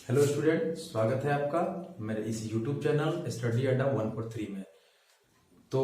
Hello student, स्वागत है आपका मेरे इस यूट्यूब चैनल स्टडी अड्डा 143 में। तो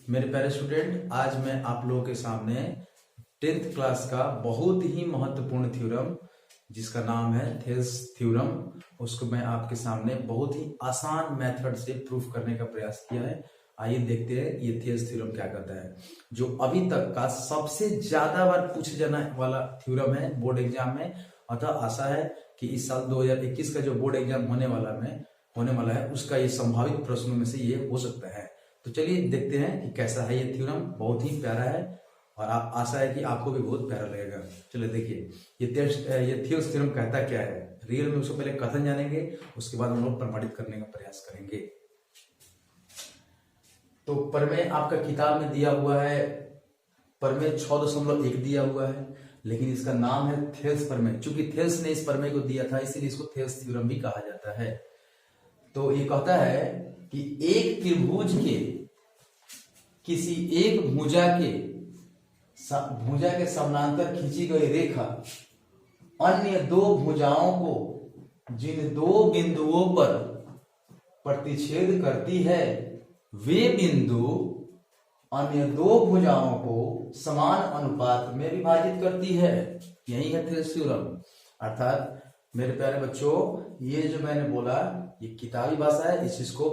मेरे प्यारे स्टूडेंट, आज मैं आप लोगों के सामने 10th क्लास का बहुत ही महत्वपूर्ण थ्योरम जिसका नाम है थेल्स थ्योरम, उसको मैं आपके सामने बहुत ही आसान मेथड से प्रूफ करने का प्रयास किया है। आइए देखते हैं ये थेल्स थ्योरम क्या कहता है, जो अभी तक का सबसे ज्यादा बार पूछे जाने वाला थ्योरम है बोर्ड एग्जाम में। अतः आशा है कि इस साल 2021 का जो बोर्ड एग्जाम होने वाला है उसका ये संभावित प्रश्नों में से ये हो सकता है। तो चलिए देखते हैं कि कैसा है ये थ्योरम। बहुत ही प्यारा है और आप आशा है कि आपको भी बहुत प्यारा लगेगा। चलिए देखिए ये थेल्स थ्योरम कहता क्या है। रियल में उसको पहले कथन जानेंगे, उसके बाद हम लोग प्रमाणित करने का प्रयास करेंगे। तो प्रमेय आपका किताब में दिया हुआ है, प्रमेय 6.1 दिया हुआ है, लेकिन इसका नाम है थेल्स प्रमेय। चूंकि थेल्स ने इस प्रमेय को दिया था इसीलिए इसको थेल्स थ्योरम भी कहा जाता है। तो ये कहता है कि एक त्रिभुज के किसी एक भुजा के समानांतर खींची गई रेखा अन्य दो भुजाओं को जिन दो बिंदुओं पर प्रतिच्छेद करती है वे बिंदु अन्य दो भुजाओं को समान अनुपात में विभाजित करती है। यही है थेल्स थ्योरम। अर्थात मेरे प्यारे बच्चों, ये जो मैंने बोला ये किताबी भाषा है। इस चीज को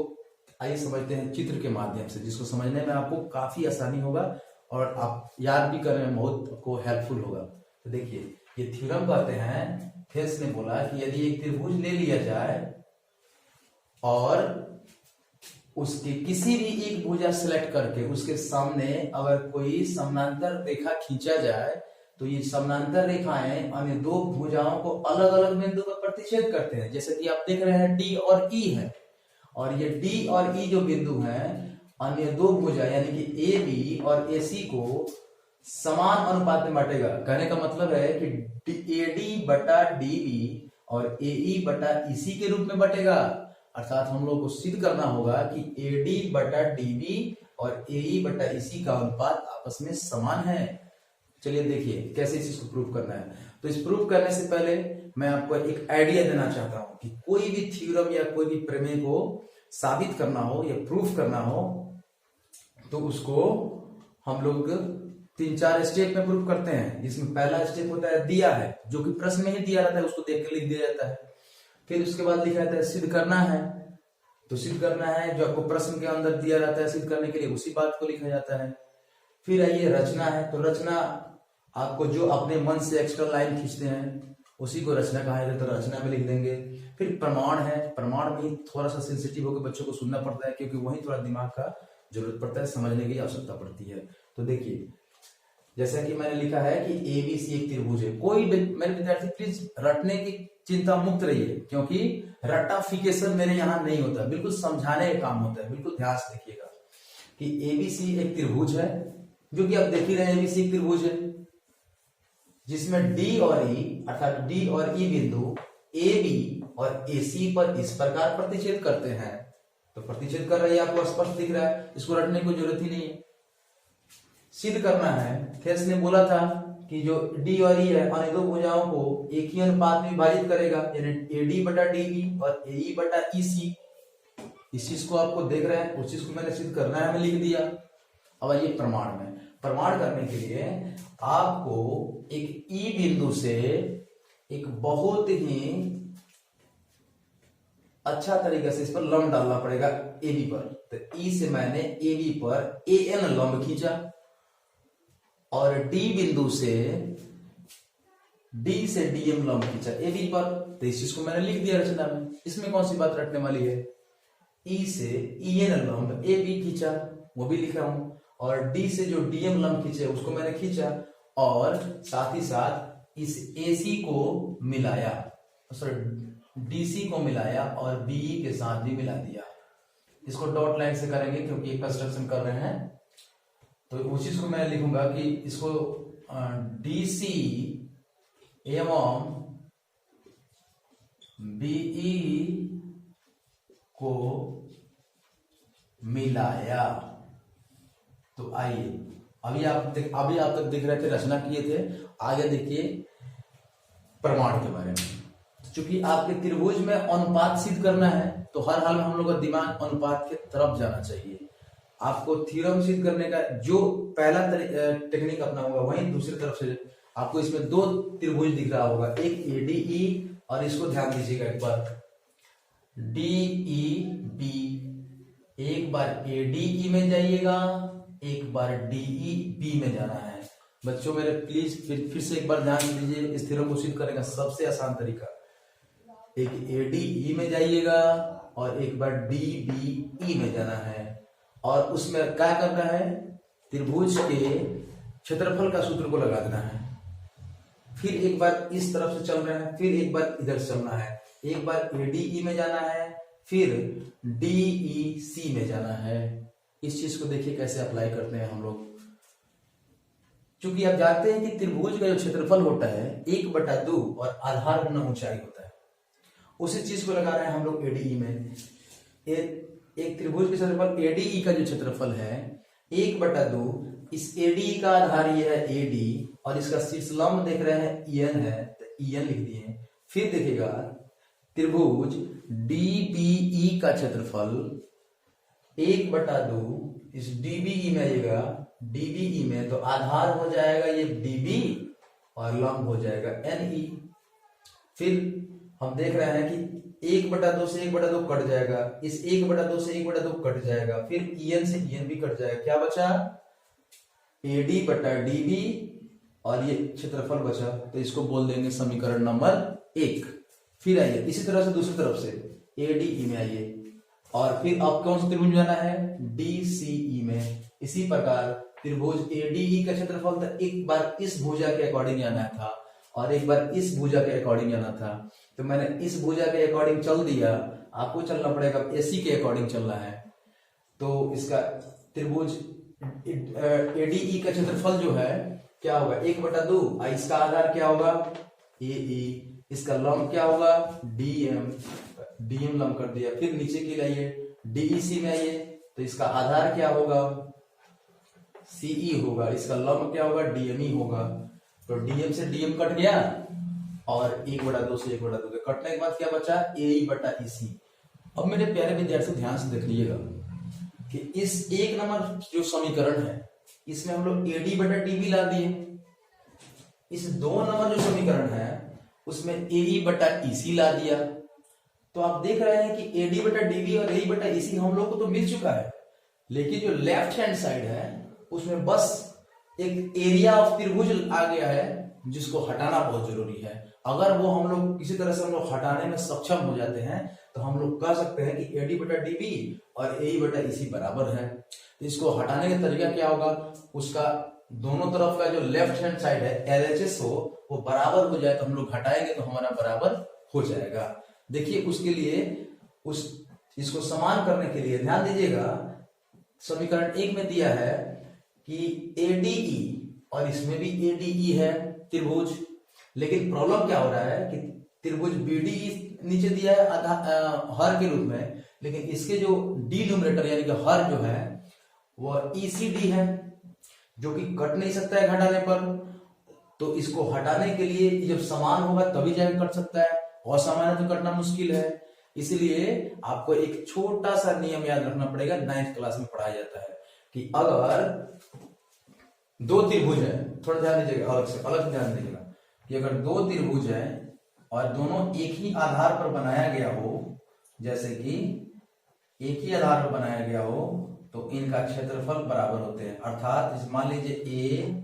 आइए समझते हैं चित्र के माध्यम से, जिसको समझने में आपको काफी आसानी होगा और आप याद भी करने में बहुत को हेल्पफुल होगा। तो देखिए ये थ्योरम कहते हैं, थेल्स ने बोला कि यदि एक त्रिभुज ले लिया जाए और उसके किसी भी एक भुजा सेलेक्ट करके उसके सामने अगर कोई समानांतर रेखा खींचा जाए तो ये समानांतर रेखाएं अन्य दो भुजाओं को अलग अलग बिंदु पर प्रतिच्छेद करते हैं। जैसे कि आप देख रहे हैं डी और ई है, और ये डी और ई जो बिंदु हैं अन्य दो भुजा यानी कि ए बी और ए सी को समान अनुपात में बांटेगा। कहने का मतलब है कि ए डी बटा डी बी और ए ई बटा ई सी के रूप में बटेगा। अर्थात हम लोग को सिद्ध करना होगा कि AD बटा DB और AE बटा EC का अनुपात आपस में समान है। चलिए देखिए कैसे इस चीज को प्रूव करना है। तो इस प्रूव करने से पहले मैं आपको एक आइडिया देना चाहता हूं कि कोई भी थ्योरम या कोई भी प्रमेय को साबित करना हो या प्रूफ करना हो तो उसको हम लोग 3-4 स्टेप में प्रूव करते हैं। जिसमें पहला स्टेप होता है दिया है, जो कि प्रश्न में ही दिया रहता है, उसको देख के लिख दिया जाता है। फिर उसके बाद लिखा जाता है सिद्ध करना है। तो सिद्ध करना है जो आपको प्रश्न के अंदर दिया रहता है, सिद्ध करने के लिए उसी बात को लिखा जाता है। फिर आइए रचना है। तो रचना आपको जो अपने मन से एक्स्ट्रा लाइन खींचते हैं उसी को रचना कहा जाता है, तो रचना में लिख देंगे। फिर प्रमाण है। प्रमाण में थोड़ा सा सेंसिटिव होकर बच्चों को सुनना पड़ता है, क्योंकि वही थोड़ा दिमाग का जरूरत पड़ता है, समझने की आवश्यकता पड़ती है। तो देखिए जैसा कि मैंने लिखा है कि ABC एक त्रिभुज है। कोई मेरे विद्यार्थी प्लीज रटने की चिंता मुक्त रहिए, क्योंकि रटाफिकेशन मेरे यहाँ नहीं होता, बिल्कुल समझाने का काम होता है। बिल्कुल ध्यान से देखिएगा कि ABC एक त्रिभुज है, जो कि आप देख ही रहे हैं ABC एक त्रिभुज है, जिसमें D और E अर्थात D और E बिंदु AB और AC पर इस प्रकार प्रतिच्छेद करते हैं। तो प्रतिच्छेद कर रही है, आपको स्पष्ट दिख रहा है, इसको रटने की जरूरत ही नहीं है। सिद्ध करना है। थेल्स ने बोला था कि जो डी और ई है अन्य दो भुजाओं को एक ही अनुपात में विभाजित करेगा, यानी AD बटा DB और AE बटा EC। इस चीज को आपको देख रहे हैं, उस चीज को मैंने सिद्ध करना है, मैं लिख दिया। अब आइए प्रमाण में। प्रमाण करने के लिए आपको एक ई बिंदु से एक बहुत ही अच्छा तरीके से इस पर लंब डालना पड़ेगा AB पर। तो ई से मैंने AB पर AN लंब खींचा और D बिंदु से D से DM लंब खींचा AB पर। तो इस चीज को मैंने लिख दिया रचना में। इसमें कौन सी बात रटने वाली है। E से EN लंब AB खींचा, वो भी लिख रहा हूं, और D से जो DM लंब खींचे उसको मैंने खींचा, और साथ ही साथ इस AC को मिलाया, सॉरी DC को मिलाया और BE के साथ भी मिला दिया। इसको डॉट लाइन से करेंगे क्योंकि ये कंस्ट्रक्शन कर रहे हैं। तो उस चीज को मैं लिखूंगा कि इसको DC एवं BE को मिलाया। तो आइए अभी आप तक दिख रहे थे, रचना किए थे, आगे देखिए प्रमाण के बारे में। चूंकि आपके त्रिभुज में अनुपात सिद्ध करना है तो हर हाल में हम लोग का दिमाग अनुपात के तरफ जाना चाहिए। आपको थ्योरम सिद्ध करने का जो पहला टेक्निक अपना होगा वहीं दूसरी तरफ से आपको इसमें दो त्रिभुज दिख रहा होगा, एक एडीई और इसको ध्यान दीजिएगा एक बार डीईबी। एक बार एडीई में जाइएगा, एक बार डीईबी में जाना है। बच्चों मेरे प्लीज फिर से एक बार ध्यान दीजिए, इस थ्योरम को सिद्ध करने का सबसे आसान तरीका, एक एडीई में जाइएगा और एक बार डीबीई में जाना है और उसमें क्या करना है, त्रिभुज के क्षेत्रफल का सूत्र को लगा देना है। फिर एक बार इस तरफ से चल रहे हैं, फिर एक बार इधर से चलना है, एक बार एडीई में जाना है, फिर डीईसी में जाना है। इस चीज को देखिए कैसे अप्लाई करते हैं हम लोग। क्योंकि आप जानते हैं कि त्रिभुज का जो क्षेत्रफल होता है 1/2 और आधार गुना ऊंचाई होता है, उसी चीज को लगा रहे हैं हम लोग एडीई में। एक त्रिभुज के क्षेत्रफल एडीई का जो क्षेत्रफल है 1/2, इस एडीई का आधार ये है एडी और इसका शीर्षलंब देख रहे हैं ईएन है, तो ईएन लिख दिए। फिर देखिएगा त्रिभुज डीबीई का क्षेत्रफल 1/2, इस डीबीई में आइएगा, डीबीई में तो आधार हो जाएगा ये डीबी और लंब हो जाएगा एनई। फिर हम देख रहे हैं कि 1/2 से 1/2 कट जाएगा, इस 1/2 से 1/2 कट जाएगा, फिर ईएन से ईएन भी कट जाएगा, क्या बचा एडी बटा डीबी और ये क्षेत्रफल बचा, तो इसको बोल देंगे समीकरण नंबर 1। फिर आइए इसी तरह से दूसरी तरफ से एडीई में आइए और फिर अब कौन सा त्रिभुज जाना है डीसीई में। इसी प्रकार त्रिभुज एडीई का क्षेत्रफल था, एक बार इस भुजा के अकॉर्डिंग जाना था और एक बार इस भुजा के अकॉर्डिंग जाना था, तो मैंने इस भुजा के अकॉर्डिंग चल दिया, आपको चलना पड़ेगा एसी के अकॉर्डिंग चलना है। तो इसका त्रिभुज एडीई का क्षेत्रफल जो है क्या होगा 1/2, इसका आधार क्या होगा एई, इसका लंब क्या होगा डीएम, डीएम लंब कर दिया। फिर नीचे की लाइए डीईसी में आइए, तो इसका आधार क्या होगा सीई होगा, इसका लंब क्या होगा डीएमई होगा। तो डीएम से डीएम कट गया और 1/2 से 1/2 के कटने के बाद क्या बचा एई बटा ईसी। अब मेरे प्यारे विद्यार्थी ध्यान से देख लीजिएगा कि इस 1 नंबर जो समीकरण है इसमें हम लोग एडी बटा डीबी ला दिए, इस 2 नंबर जो समीकरण है उसमें एई बटा ईसी ला दिया। तो आप देख रहे हैं कि एडी बटा डीबी और एई बटा ईसी हम लोग को तो मिल चुका है, लेकिन जो लेफ्ट हैंड साइड है उसमें बस एक एरिया ऑफ त्रिभुज आ गया है जिसको हटाना बहुत जरूरी है। अगर वो हम लोग किसी तरह से हम लोग हटाने में सक्षम हो जाते हैं तो हम लोग कह सकते हैं कि एडी बटा डीबी और एई बटा ईसी बराबर है। तो इसको हटाने का तरीका क्या होगा, उसका दोनों तरफ का जो लेफ्ट हैंड साइड है एलएचएस हो वो बराबर हो जाए, तो हम लोग हटाएंगे तो हमारा बराबर हो जाएगा। देखिए उसके लिए इसको समान करने के लिए ध्यान दीजिएगा, समीकरण 1 में दिया है कि एडीई और इसमें भी एडीई है त्रिभुज, लेकिन प्रॉब्लम क्या हो रहा है कि त्रिभुज बीडीई नीचे दिया है हर के रूप में, लेकिन इसके जो डी न्यूमरेटर यानी कि हर जो है वो ईसीडी है जो कि कट नहीं सकता है घटाने पर। तो इसको हटाने के लिए जब समान होगा तभी जाकर कट सकता है, असमान तो कटना मुश्किल है। इसलिए आपको एक छोटा सा नियम याद रखना पड़ेगा, 9th क्लास में पढ़ाया जाता है कि अगर 2 त्रिभुज है, थोड़ा ध्यान दीजिएगा, अलग से ध्यान दीजिएगा कि अगर 2 त्रिभुज है और दोनों एक ही आधार पर बनाया गया हो, जैसे कि एक ही आधार पर बनाया गया हो, तो इनका क्षेत्रफल बराबर होते हैं। अर्थात मान लीजिए ए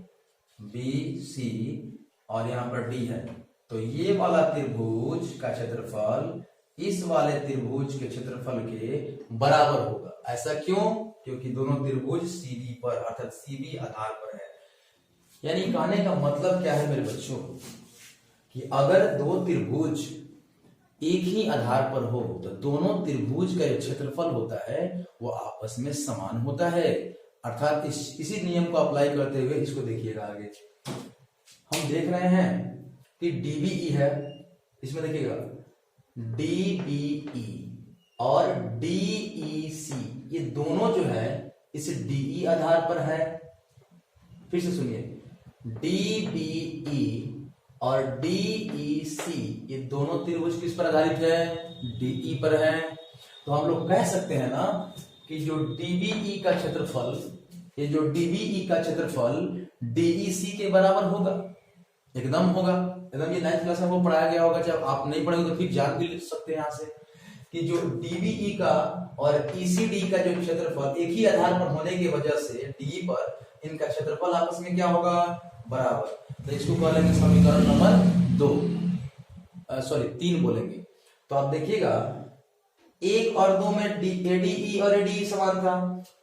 बी सी और यहाँ पर डी है, तो ये वाला त्रिभुज का क्षेत्रफल इस वाले त्रिभुज के क्षेत्रफल के बराबर होगा। ऐसा क्यों? क्योंकि दोनों त्रिभुज सीडी पर अर्थात सीबी आधार पर है। यानी कहने का मतलब क्या है मेरे बच्चों कि अगर 2 त्रिभुज एक ही आधार पर हो तो दोनों त्रिभुज का जो क्षेत्रफल होता है वो आपस में समान होता है। अर्थात इसी नियम को अप्लाई करते हुए इसको देखिएगा आगे हम देख रहे हैं कि डीबीई है, इसमें देखिएगा डीबीई और डीईसी ये दोनों जो है इस डीई आधार पर है। फिर से सुनिए डीबीई और DEC, ये दोनों त्रिभुज किस पर आधारित है? DE पर है। तो हम लोग कह सकते हैं ना कि जो DBE का क्षेत्रफल, ये जो DBE का क्षेत्रफल DEC के बराबर होगा, एकदम होगा, एकदम। ये 9th क्लास में वो पढ़ाया गया होगा, जब आप नहीं पढ़ेंगे तो फिर याद भी लिख सकते हैं यहाँ से कि जो DBE का और ECD का जो क्षेत्रफल एक ही आधार पर होने की वजह से DE पर इनका क्षेत्रफल आपस में क्या होगा? बराबर। तो इसको कह लेंगे समीकरण नंबर 3 बोलेंगे। तो आप देखिएगा 1 और 2 में ADE और ADE समान था,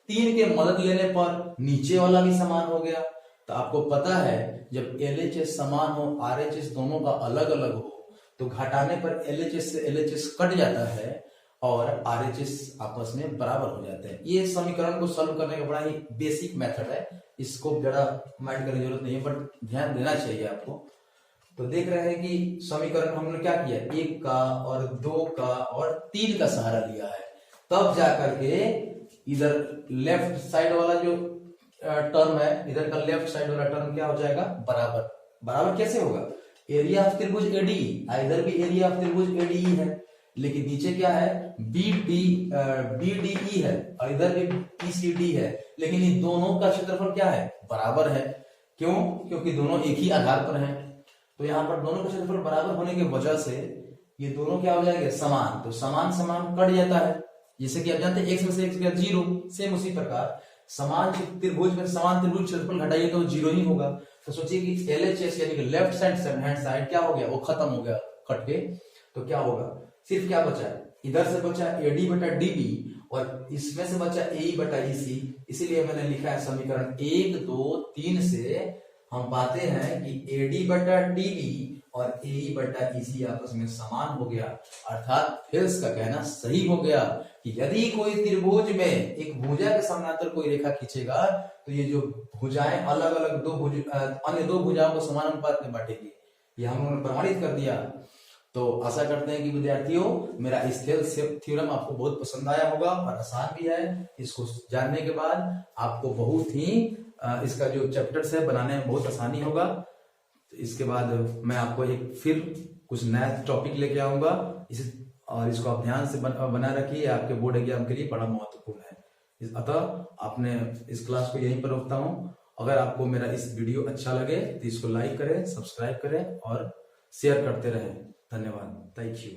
3 के मदद लेने पर नीचे वाला भी समान हो गया। तो आपको पता है जब LHS समान हो, RHS दोनों का अलग अलग हो, तो घटाने पर LHS से LHS कट जाता है और RHS आपस में बराबर हो जाते हैं। ये समीकरण को सॉल्व करने का बड़ा ही बेसिक मेथड है, इसको जरा माइंड करने की जरूरत नहीं है, बट ध्यान देना चाहिए आपको। तो देख रहे हैं कि समीकरण हमने क्या किया, 1 का और 2 का और 3 का सहारा लिया है, तब जाकर के इधर लेफ्ट साइड वाला जो टर्म है, इधर का लेफ्ट साइड वाला टर्म क्या हो जाएगा? बराबर। बराबर कैसे होगा? एरिया ऑफ त्रिभुज ADE, इधर भी एरिया ऑफ त्रिभुज ADE है, लेकिन नीचे क्या है? BDE है और इधर भी ECD है, लेकिन इन दोनों का क्षेत्रफल क्या है? बराबर है। क्यों? क्योंकि दोनों एक ही आधार पर हैं। तो यहाँ पर दोनों का क्षेत्रफल बराबर होने की वजह से ये दोनों क्या हो जाएंगे? समान। तो समान समान कट जाता है, जैसे कि आप जानते हैं x में से x गया 0, सेम उसी प्रकार समान त्रिभुज में समान त्रिभुज क्षेत्रफल घटाइए तो 0 ही होगा। तो सोचिए कि LHS यानी कि लेफ्ट हैंड साइड क्या हो गया? वो खत्म हो गया कट के। तो क्या होगा? सिर्फ क्या बचा? इधर से बचा AD बटा DB और इसमें से बचा AE बटा EC। इसीलिए मैंने लिखा है समीकरण 1, 2, 3 से हम पाते हैं कि AD बटा DB और AE बटा EC आपस में समान हो गया। अर्थात फेल्स का कहना सही हो गया कि यदि कोई त्रिभुज में एक भुजा के समानांतर कोई रेखा खींचेगा तो ये जो भुजाएं अलग अलग अन्य दो भुजाओं को समान अनुपात में बांटेगी। ये हम लोगों ने प्रमाणित कर दिया। तो आशा करते हैं कि विद्यार्थियों मेरा इस थ्योरम आपको बहुत पसंद आया होगा और आसान भी है। इसको जानने के बाद आपको बहुत ही इसका जो चैप्टर्स है बनाने में बहुत आसानी होगा। इसके बाद मैं आपको एक फिर कुछ नया टॉपिक लेके आऊंगा, और इसको आप ध्यान से बना रखिए, आपके बोर्ड एग्जाम के लिए बड़ा महत्वपूर्ण है। अतः आपने इस क्लास को यहीं पर रोकता हूं। अगर आपको मेरा इस वीडियो अच्छा लगे तो इसको लाइक करें, सब्सक्राइब करें और शेयर करते रहें। धन्यवाद। Thank you.